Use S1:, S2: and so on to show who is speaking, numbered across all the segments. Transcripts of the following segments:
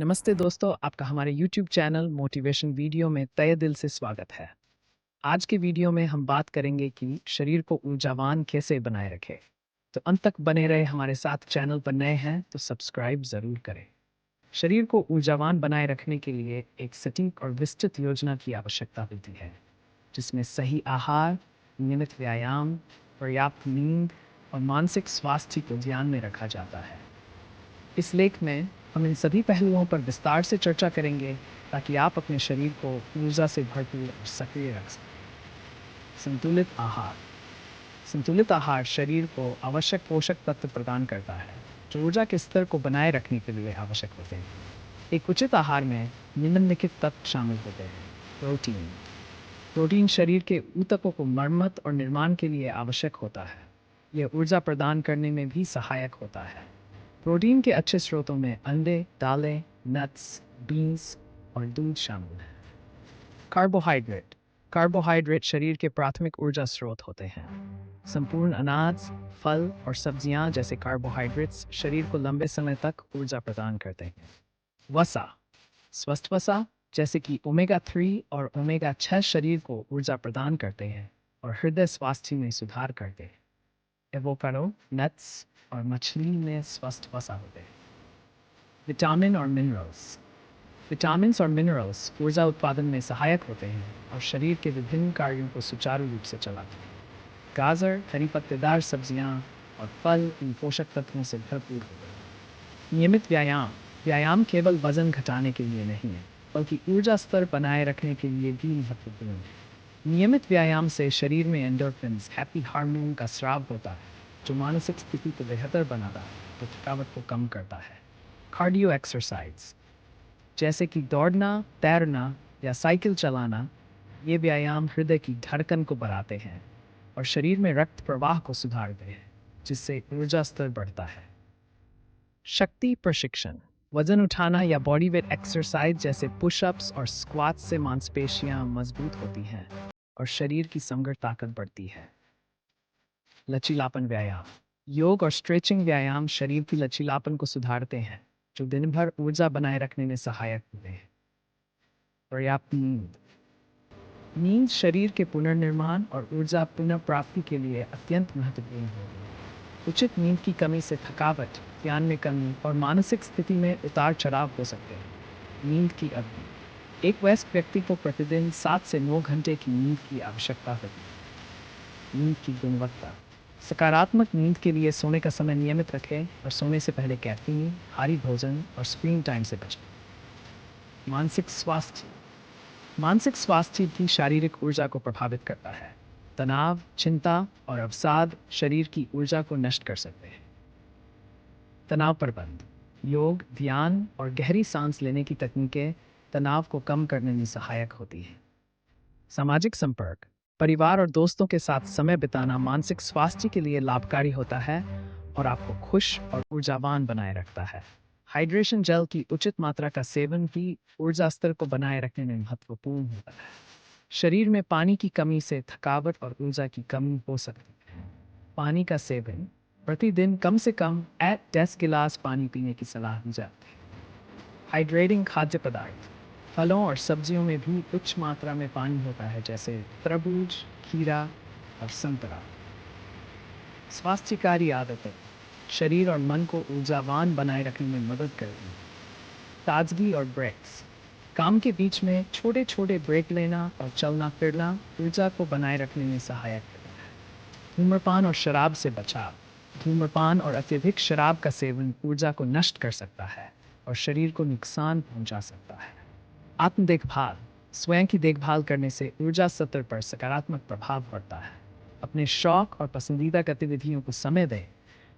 S1: नमस्ते दोस्तों, आपका हमारे YouTube चैनल मोटिवेशन वीडियो में तहे दिल से स्वागत है। आज के वीडियो में हम बात करेंगे कि शरीर को ऊर्जावान कैसे बनाए रखें। तो अंत तक बने रहे हमारे साथ। चैनल पर नए हैं तो सब्सक्राइब ज़रूर करें। शरीर को ऊर्जावान बनाए रखने के लिए एक सटीक और विस्तृत योजना की आवश्यकता होती है, जिसमें सही आहार, नियमित व्यायाम, पर्याप्त नींद और मानसिक स्वास्थ्य को ध्यान में रखा जाता है। इस लेख में हम इन सभी पहलुओं पर विस्तार से चर्चा करेंगे ताकि आप अपने शरीर को ऊर्जा से भरपूर और सक्रिय रख सकें। संतुलित आहार शरीर को आवश्यक पोषक तत्व प्रदान करता है जो ऊर्जा के स्तर को बनाए रखने के लिए आवश्यक होते हैं। एक उचित आहार में निम्नलिखित तत्व शामिल होते हैं। प्रोटीन शरीर के ऊतकों को मरम्मत और निर्माण के लिए आवश्यक होता है। यह ऊर्जा प्रदान करने में भी सहायक होता है। प्रोटीन के अच्छे स्रोतों में अंडे, दालें, नट्स, बीन्स और दूध शामिल हैं। कार्बोहाइड्रेट शरीर के प्राथमिक ऊर्जा स्रोत होते हैं। संपूर्ण अनाज, फल और सब्जियां जैसे कार्बोहाइड्रेट्स शरीर को लंबे समय तक ऊर्जा प्रदान करते हैं। स्वस्थ वसा जैसे कि ओमेगा 3 और ओमेगा 6 शरीर को ऊर्जा प्रदान करते हैं और हृदय स्वास्थ्य में सुधार करते हैं। एवोकाडो, नट्स और मछली में स्वस्थ वसा होते हैं। विटामिन और मिनरल्स ऊर्जा उत्पादन में सहायक होते हैं और शरीर के विभिन्न कार्यों को सुचारू रूप से चलाते हैं। गाजर, हरी पत्तेदार सब्जियां और फल इन पोषक तत्वों से भरपूर होते हैं। नियमित व्यायाम केवल वजन घटाने के लिए नहीं है, बल्कि ऊर्जा स्तर बनाए रखने के लिए भी महत्वपूर्ण है। नियमित व्यायाम से शरीर में एंडोर्फिन्स, हैप्पी हार्मोन का स्राव होता है, जो मानसिक स्थिति को बेहतर बनाता है और थकावट को कम करता है। कार्डियो एक्सरसाइज जैसे कि दौड़ना, तैरना या साइकिल चलाना, ये व्यायाम हृदय की धड़कन को बढ़ाते हैं और शरीर में रक्त प्रवाह को सुधारते हैं, जिससे ऊर्जा स्तर बढ़ता है। शक्ति प्रशिक्षण, वजन उठाना या बॉडी वेट एक्सरसाइज जैसे पुशअप्स और स्क्वाट्स से मांसपेशियां मजबूत होती हैं और शरीर की समग्र ताकत बढ़ती है। लचीलापन व्यायाम, योग और स्ट्रेचिंग व्यायाम शरीर की लचीलापन को सुधारते हैं, जो दिन भर ऊर्जा बनाए रखने में सहायक होते हैं। पर्याप्त नींद शरीर के पुनर्निर्माण और ऊर्जा पुनर्प्राप्ति के लिए अत्यंत महत्वपूर्ण है। उचित नींद की कमी से थकावट, ध्यान में कमी और मानसिक स्थिति में उतार चढ़ाव हो सकते हैं। नींद की अवधि, एक वयस्क व्यक्ति को प्रतिदिन 7 से 9 घंटे की नींद की आवश्यकता होती है। नींद की गुणवत्ता, सकारात्मक नींद के लिए सोने का समय नियमित रखें और सोने से पहले कैफीन, भारी भोजन और स्क्रीन टाइम से बचें। मानसिक स्वास्थ्य भी शारीरिक ऊर्जा को प्रभावित करता है। तनाव, चिंता और अवसाद शरीर की ऊर्जा को नष्ट कर सकते हैं। तनाव प्रबंधन, योग, ध्यान और गहरी सांस लेने की तकनीकें तनाव को कम करने में सहायक होती हैं। सामाजिक संपर्क, परिवार और दोस्तों के साथ समय बिताना मानसिक स्वास्थ्य के लिए लाभकारी होता है और आपको खुश और ऊर्जावान बनाए रखता है। हाइड्रेशन जेल की उचित मात्रा का सेवन भी ऊर्जा स्तर को बनाए रखने में महत्वपूर्ण होता है। शरीर में पानी की कमी से थकावट और ऊर्जा की कमी हो सकती है। पानी का सेवन, प्रतिदिन कम से कम 10 गिलास पानी पीने की सलाह दी जाती है। हाइड्रेटिंग खाद्य पदार्थ, फलों और सब्जियों में भी उच्च मात्रा में पानी होता है, जैसे तरबूज, खीरा और संतरा। स्वास्थ्यकारी आदतें शरीर और मन को ऊर्जावान बनाए रखने में मदद करती हैं। ताजगी और ब्रेक्स, काम के बीच में छोटे छोटे ब्रेक लेना और चलना फिरना ऊर्जा को बनाए रखने में सहायक करता है। धूम्रपान और शराब से बचाव, धूम्रपान और अत्यधिक शराब का सेवन ऊर्जा को नष्ट कर सकता है और शरीर को नुकसान पहुंचा सकता है। आत्म देखभाल, स्वयं की देखभाल करने से ऊर्जा स्तर पर सकारात्मक प्रभाव पड़ता है। अपने शौक और पसंदीदा गतिविधियों को समय दें,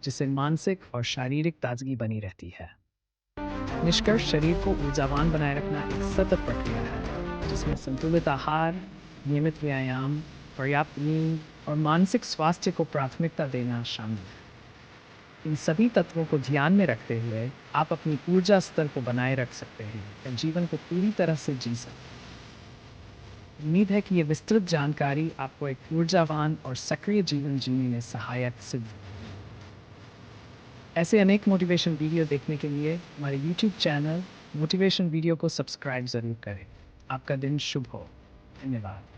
S1: जिससे मानसिक और शारीरिक ताजगी बनी रहती है। निष्कर्ष, शरीर को ऊर्जावान बनाए रखना एक सतत प्रक्रिया है, जिसमें संतुलित आहार, नियमित व्यायाम, पर्याप्त नींद और मानसिक स्वास्थ्य को प्राथमिकता देना शामिल है। इन सभी तत्वों को ध्यान में रखते हुए आप अपनी ऊर्जा स्तर को बनाए रख सकते हैं और जीवन को पूरी तरह से जी सकते हैं। उम्मीद है कि ये विस्तृत जानकारी आपको एक ऊर्जावान और सक्रिय जीवन जीने में सहायक सिद्ध होगी। ऐसे अनेक मोटिवेशन वीडियो देखने के लिए हमारे YouTube चैनल मोटिवेशन वीडियो को सब्सक्राइब ज़रूर करें। आपका दिन शुभ हो। धन्यवाद।